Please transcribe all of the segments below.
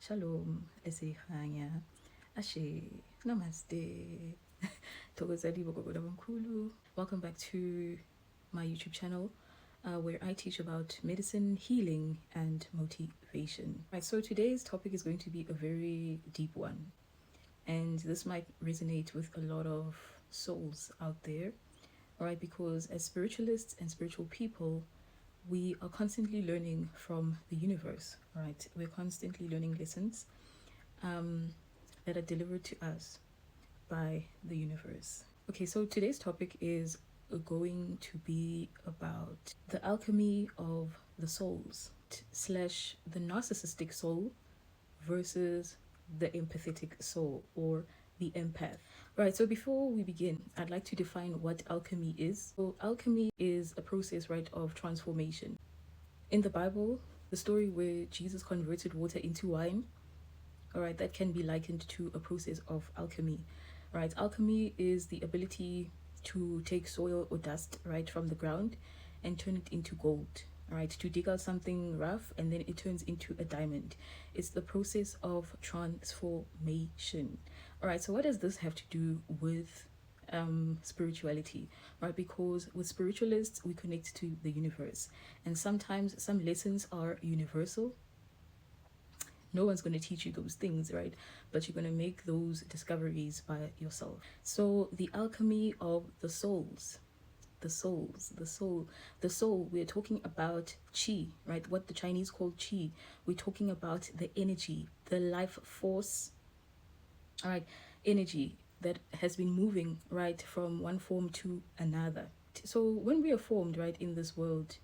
Shalom, lesihanya, ashe, namaste, Thokozani bogogoda bankulu. Welcome back to my YouTube channel, where I teach about medicine, healing, and motivation. Right, so today's topic is going to be a very deep one, and this might resonate with a lot of souls out there, right? Because as spiritualists and spiritual people, we are constantly learning from the universe, right? We're constantly learning lessons that are delivered to us by the universe. Okay, so today's topic is going to be about the alchemy of the souls slash the narcissistic soul versus the empathetic soul, or the empath. Right, so before we begin, I'd like to define what alchemy is. So alchemy is a process, right, of transformation. In the Bible, the story where Jesus converted water into wine, all right, that can be likened to a process of alchemy. Right, alchemy is the ability to take soil or dust, right, from the ground and turn it into gold. Right, to dig out something rough and then it turns into a diamond. It's the process of transformation. All right, so what does this have to do with spirituality? Right, because with spiritualists we connect to the universe, and sometimes some lessons are universal. No one's going to teach you those things, right? But you're going to make those discoveries by yourself. So the alchemy of the souls, the soul, we're talking about chi, right? What the Chinese call chi. We're talking about the energy, the life force, all right, energy that has been moving, right, from one form to another. So when we are formed, right, in this world,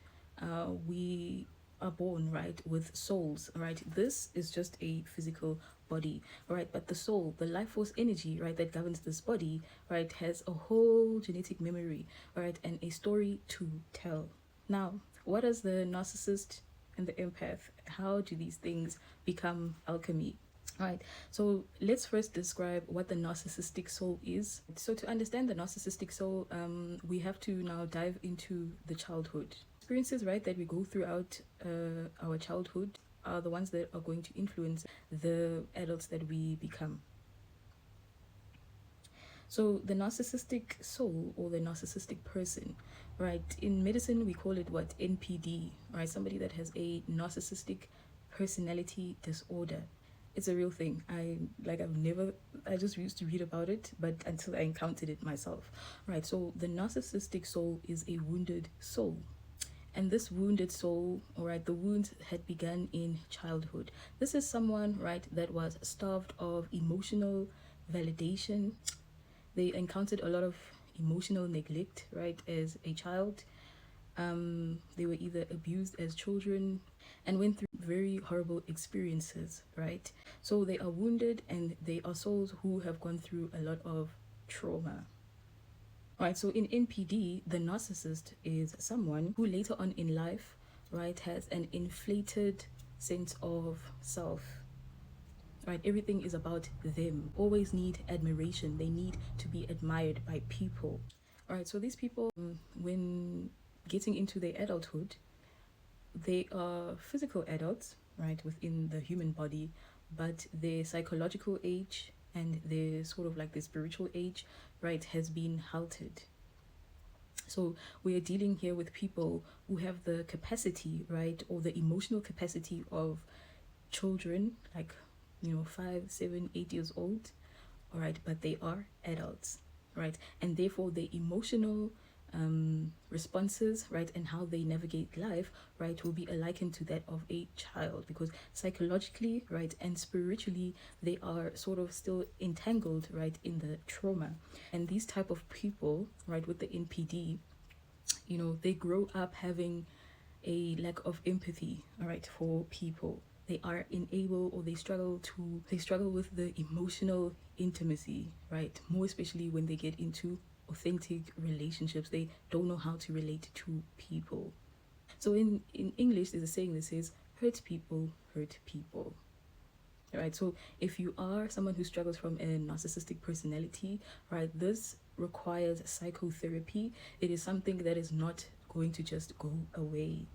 we are born, right, with souls, right? This is just a physical body, right? But the soul, the life force energy, right, that governs this body, right, has a whole genetic memory, right, and a story to tell. Now, what is the narcissist and the empath? How do these things become alchemy? Right, so let's first describe what the narcissistic soul is. So to understand the narcissistic soul, we have to now dive into the childhood experiences, right, that we go throughout our childhood are the ones that are going to influence the adults that we become. So the narcissistic soul, or the narcissistic person, right, in medicine we call it what? NPD, right? Somebody that has a narcissistic personality disorder. It's a real thing. I just used to read about it, but until I encountered it myself, right? So the narcissistic soul is a wounded soul. And this wounded soul, all right, the wounds had begun in childhood. This is someone, right, that was starved of emotional validation. They encountered a lot of emotional neglect, right, as a child. They were either abused as children and went through very horrible experiences, right? So they are wounded, and they are souls who have gone through a lot of trauma. Right, so in NPD, the narcissist is someone who later on in life, right, has an inflated sense of self. Right, everything is about them. Always need admiration. They need to be admired by people. All right, so these people, when getting into their adulthood, they are physical adults, right, within the human body, but their psychological age and their sort of like the spiritual age, right, has been halted. So we are dealing here with people who have the capacity, right, or the emotional capacity of children, like, 5, 7, 8 years old, all right, but they are adults, right, and therefore their emotional responses, right, and how they navigate life, right, will be likened to that of a child, because psychologically, right, and spiritually they are sort of still entangled, right, in the trauma. And these type of people, right, with the NPD, they grow up having a lack of empathy, all right, for people. They are unable, or they struggle with the emotional intimacy, right, more especially when they get into authentic relationships. They don't know how to relate to people. So in English, there's a saying that says, hurt people hurt people. All right, so if you are someone who struggles from a narcissistic personality, right, this requires psychotherapy. It is something that is not going to just go away.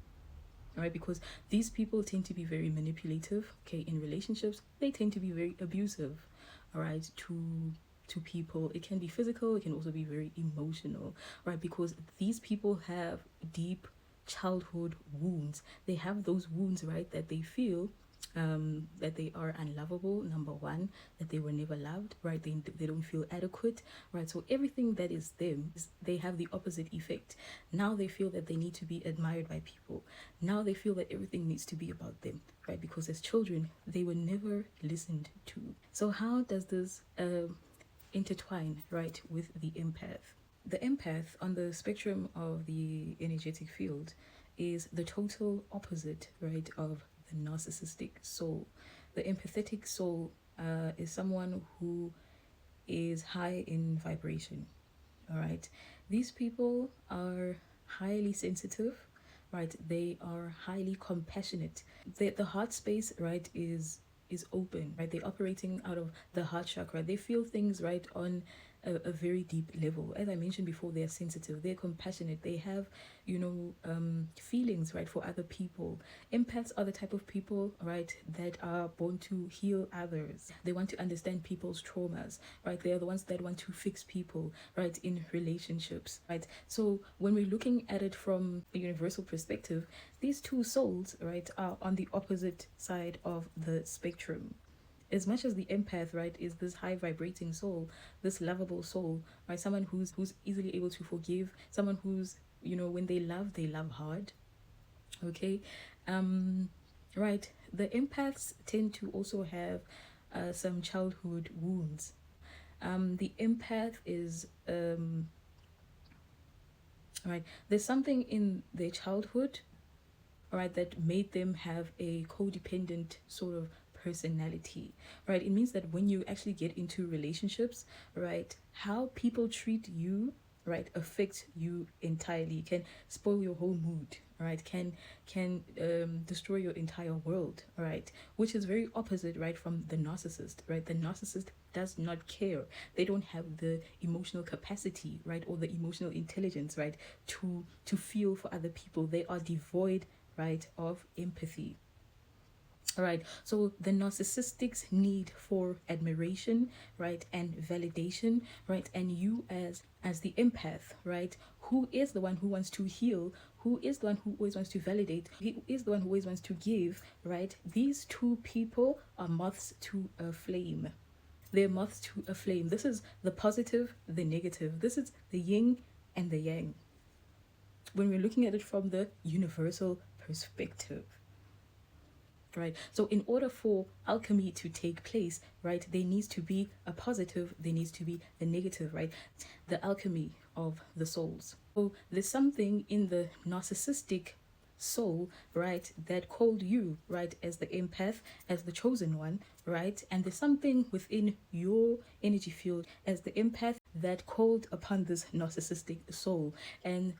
right? Because these people tend to be very manipulative, okay? In relationships, they tend to be very abusive, all right, to people. It can be physical, it can also be very emotional, right? Because these people have deep childhood wounds. They have those wounds, right, that they feel that they are unlovable, number one, that they were never loved, right? They don't feel adequate, right? So everything that is them, they have the opposite effect. Now they feel that they need to be admired by people. Now they feel that everything needs to be about them, right? Because as children, they were never listened to. So how does this intertwine, right, with the empath? The empath on the spectrum of the energetic field is the total opposite, right, of the narcissistic soul. The empathetic soul is someone who is high in vibration, all right? These people are highly sensitive, right? They are highly compassionate. The heart space, right, is open, right? They're operating out of the heart chakra. They feel things, right, on a very deep level. As I mentioned before, they're sensitive, they're compassionate, they have, feelings, right, for other people. Empaths are the type of people, right, that are born to heal others. They want to understand people's traumas, right? They are the ones that want to fix people, right, in relationships, right? So when we're looking at it from a universal perspective, these two souls, right, are on the opposite side of the spectrum. As much as the empath, right, is this high vibrating soul, this lovable soul, right, someone who's easily able to forgive, someone who's, when they love hard, okay, right, the empaths tend to also have some childhood wounds. The empath is right, there's something in their childhood, right, that made them have a codependent sort of personality, right? It means that when you actually get into relationships, right, how people treat you, right, affects you entirely, can spoil your whole mood, right, can destroy your entire world, right? Which is very opposite, right, from the narcissist, right? The narcissist does not care. They don't have the emotional capacity, right, or the emotional intelligence, right, to feel for other people. They are devoid, right, of empathy. All right, so the narcissistic's need for admiration, right, and validation, right, and you as the empath, right, who is the one who wants to heal, who is the one who always wants to validate, who is the one who always wants to give, right? These two people are moths to a flame. They're moths to a flame. This is the positive, the negative. This is the yin and the yang. When we're looking at it from the universal perspective, right? So in order for alchemy to take place, right, there needs to be a positive, there needs to be a negative, right? The alchemy of the souls. So there's something in the narcissistic soul, right, that called you, right, as the empath, as the chosen one, right? And there's something within your energy field as the empath that called upon this narcissistic soul. And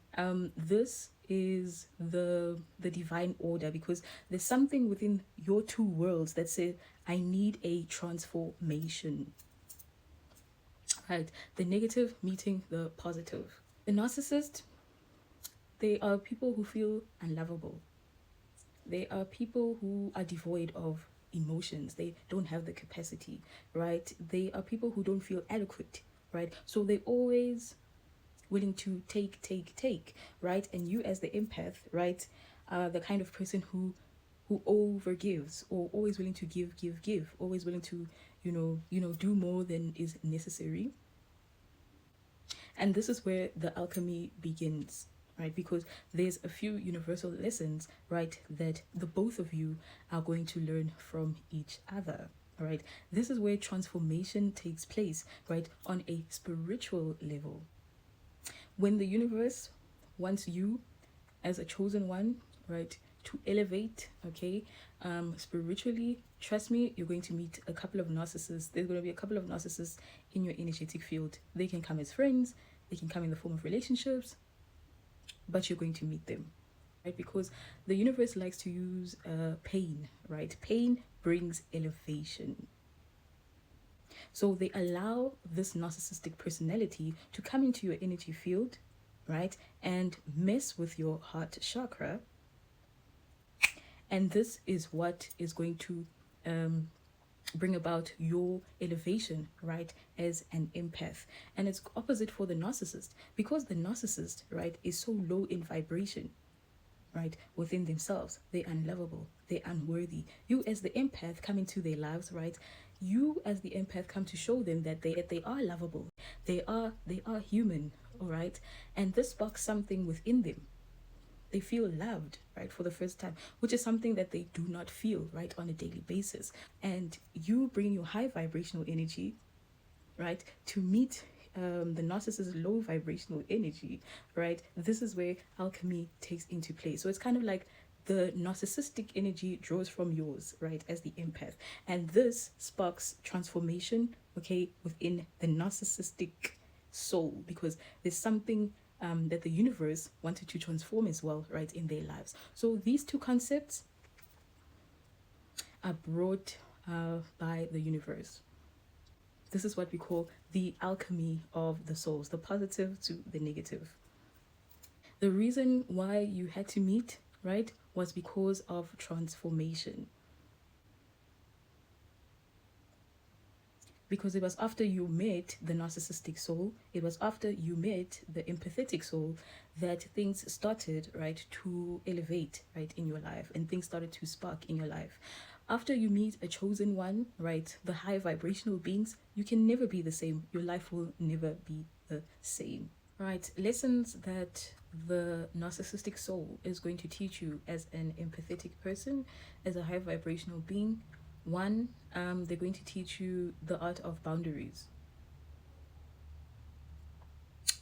this is the divine order, because there's something within your two worlds that says, I need a transformation, right? The negative meeting the positive. The narcissist, they are people who feel unlovable. They are people who are devoid of emotions. They don't have the capacity, right? They are people who don't feel adequate, right? So they always willing to take, right? And you as the empath, right, are the kind of person who overgives, or always willing to give, always willing to, do more than is necessary. And this is where the alchemy begins, right? Because there's a few universal lessons, right, that the both of you are going to learn from each other. All right, this is where transformation takes place, right, on a spiritual level. When the universe wants you as a chosen one, right, to elevate, okay, spiritually, trust me, you're going to meet a couple of narcissists. There's going to be a couple of narcissists in your energetic field. They can come as friends, they can come in the form of relationships, but you're going to meet them, right? Because the universe likes to use pain, right? Pain brings elevation. So they allow this narcissistic personality to come into your energy field, right, and mess with your heart chakra, And this is what is going to bring about your elevation, right, as an empath. And it's opposite for the narcissist, because the narcissist, right, is so low in vibration, right, within themselves. They're unlovable, they're unworthy. You as the empath come into their lives, right? You as the empath come to show them that they are lovable, they are human, all right? And this sparks something within them. They feel loved, right, for the first time, which is something that they do not feel, right, on a daily basis. And you bring your high vibrational energy, right, to meet the narcissist's low vibrational energy, right? This is where alchemy takes into play. So it's kind of like the narcissistic energy draws from yours, right, as the empath. And this sparks transformation, okay, within the narcissistic soul, because there's something that the universe wanted to transform as well, right, in their lives. So these two concepts are brought by the universe. This is what we call the alchemy of the souls, the positive to the negative. The reason why you had to meet, right, was because of transformation. Because it was after you met the narcissistic soul, it was after you met the empathetic soul, that things started, right, to elevate, right, in your life, and things started to spark in your life. After you meet a chosen one, right, the high vibrational beings, you can never be the same. Your life will never be the same. Right, lessons that the narcissistic soul is going to teach you as an empathetic person, as a high vibrational being. One, they're going to teach you the art of boundaries.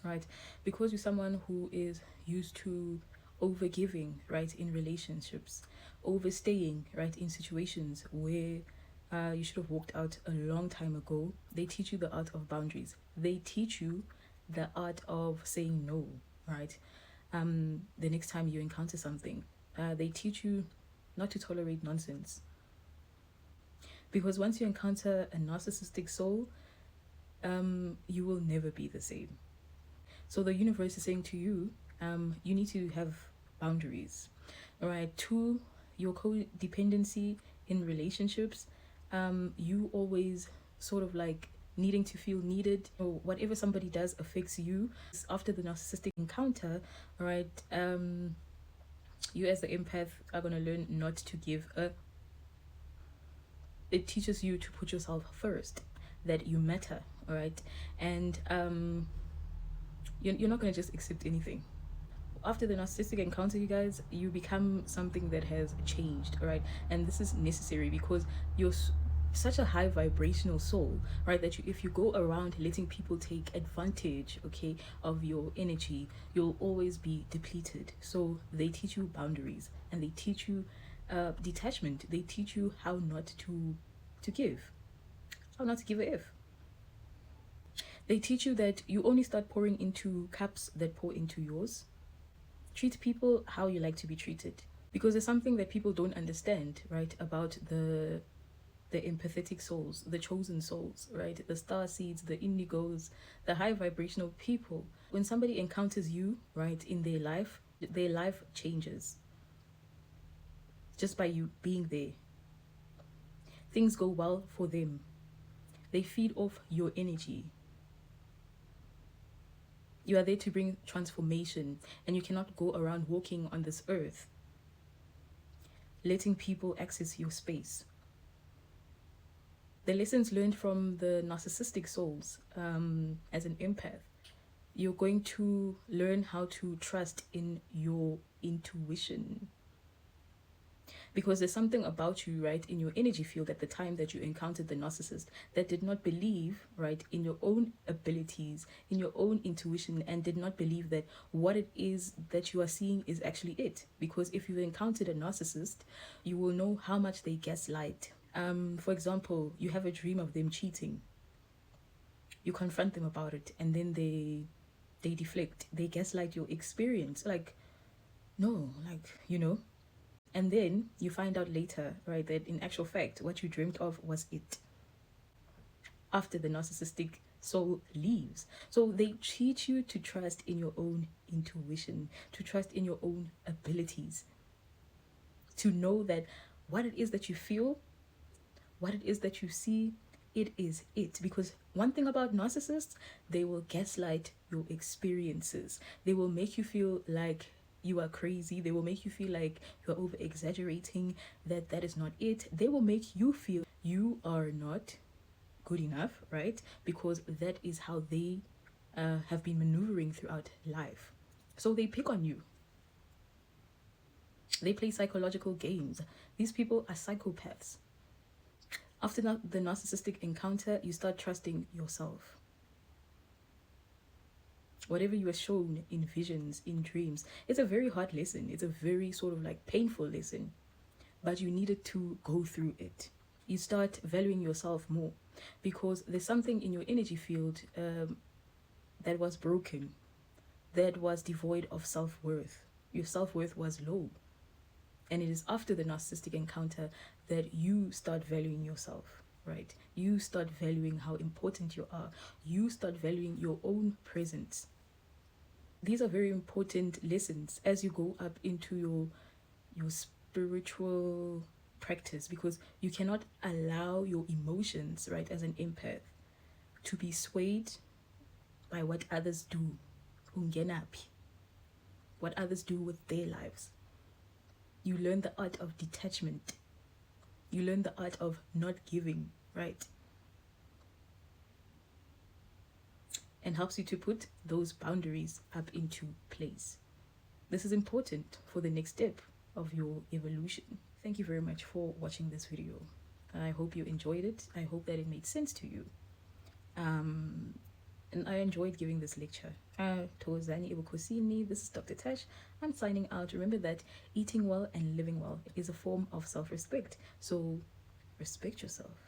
Right, because you're someone who is used to overgiving, right, in relationships, overstaying, right, in situations where you should have walked out a long time ago. They teach you the art of boundaries. They teach you the art of saying no, right? The next time you encounter something, they teach you not to tolerate nonsense. Because once you encounter a narcissistic soul, you will never be the same. So the universe is saying to you, you need to have boundaries. All right. Two, your codependency in relationships, you always sort of like needing to feel needed, or whatever somebody does affects you. After the narcissistic encounter, all right, you as the empath are going to learn not to give a. It teaches you to put yourself first, that you matter, all right? And you're not going to just accept anything. After the narcissistic encounter, you guys, you become something that has changed, all right? And this is necessary because you're such a high vibrational soul, right, that if you go around letting people take advantage, okay, of your energy, you'll always be depleted. So they teach you boundaries, and they teach you detachment. They teach you how not to give, how not to give a f. They teach you that you only start pouring into cups that pour into yours. Treat people how you like to be treated, because there's something that people don't understand, right, about the empathetic souls, the chosen souls, right, the star seeds, the indigos, the high vibrational people. When somebody encounters you, right, in their life changes just by you being there. Things go well for them. They feed off your energy. You are there to bring transformation, and you cannot go around walking on this earth letting people access your space. The lessons learned from the narcissistic souls, as an empath, you're going to learn how to trust in your intuition. Because there's something about you, right, in your energy field at the time that you encountered the narcissist that did not believe, right, in your own abilities, in your own intuition, and did not believe that what it is that you are seeing is actually it. Because if you've encountered a narcissist, you will know how much they gaslight. For example, you have a dream of them cheating. You confront them about it, and then they deflect. They gaslight your experience. Like, no, like, and then you find out later, right, that in actual fact, what you dreamt of was it. After the narcissistic soul leaves. So they teach you to trust in your own intuition, to trust in your own abilities, to know that what it is that you feel, what it is that you see, it is it. Because one thing about narcissists, they will gaslight your experiences. They will make you feel like you are crazy. They will make you feel like you're over exaggerating, that that is not it. They will make you feel you are not good enough, right? Because that is how they have been maneuvering throughout life. So they pick on you. They play psychological games. These people are psychopaths. After the narcissistic encounter, you start trusting yourself. Whatever you are shown in visions, in dreams, it's a very hard lesson. It's a very sort of like painful lesson, but you needed to go through it. You start valuing yourself more because there's something in your energy field that was broken, that was devoid of self-worth. Your self-worth was low. And it is after the narcissistic encounter that you start valuing yourself, right? You start valuing how important you are. You start valuing your own presence. These are very important lessons as you go up into your spiritual practice, because you cannot allow your emotions, right, as an empath, to be swayed by what others do, what others do with their lives. You learn the art of detachment. You learn the art of not giving, right? And helps you to put those boundaries up into place. This is important for the next step of your evolution. Thank you very much for watching this video. I hope you enjoyed it. I hope that it made sense to you. And I enjoyed giving this lecture. Tozani Ibukosini, this is Dr. Tash. I'm signing out. Remember that eating well and living well is a form of self-respect. So respect yourself.